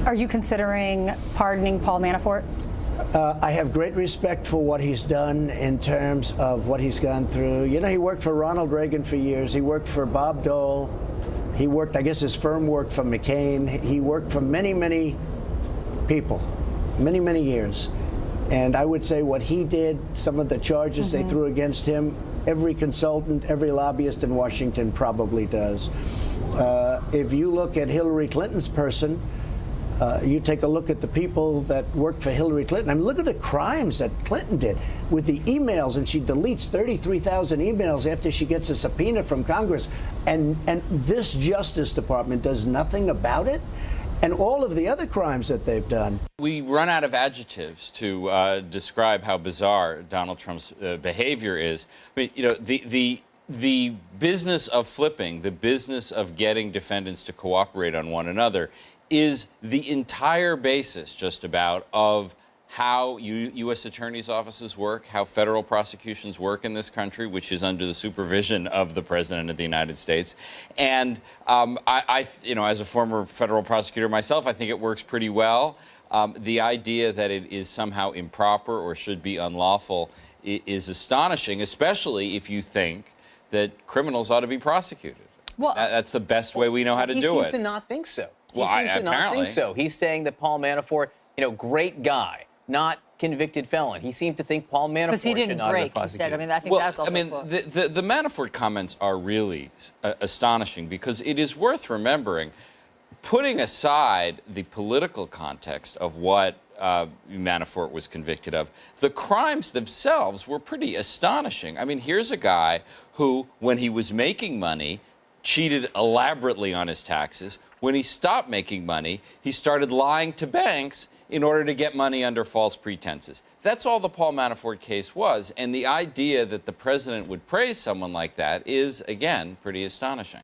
Are you considering pardoning Paul Manafort? I have great respect for what he's done in terms of what he's gone through. You know, he worked for Ronald Reagan for years. He worked for Bob Dole. He worked, I guess his firm worked for McCain. He worked for many, many people, many, many years. And I would say what he did, some of the charges they threw against him, every consultant, every lobbyist in Washington probably does. If you look at Hillary Clinton's person, you take a look at the people that worked for Hillary Clinton. I mean, look at the crimes that Clinton did with the emails, and she deletes 33,000 emails after she gets a subpoena from Congress. And this Justice Department does nothing about it. And all of the other crimes that they've done. We run out of adjectives to describe how bizarre Donald Trump's behavior is. I mean, you know, the business of flipping, the business of getting defendants to cooperate on one another is the entire basis just about of how U.S. attorneey's offices work, how federal prosecutions work in this country, which is under the supervision of the President of the United States. And I you know, as a former federal prosecutor myself, I think it works pretty well. The idea that it is somehow improper or should be unlawful is astonishing, especially if you think that criminals ought to be prosecuted. Well, that's the best way we know how to do it. He seems to not think so. He seems to not think so. He's saying that Paul Manafort, you know, great guy, not convicted felon. He seemed to think Paul Manafort should not have been prosecuted. Because he didn't break, he said. I mean, I think that's also cool. The Manafort comments are really astonishing because it is worth remembering, putting aside the political context of what Manafort was convicted of, the crimes themselves were pretty astonishing. I mean, here's a guy who, when he was making money, cheated elaborately on his taxes. When he stopped making money, he started lying to banks in order to get money under false pretenses. That's all the Paul Manafort case was, and the idea that the president would praise someone like that is, again, pretty astonishing.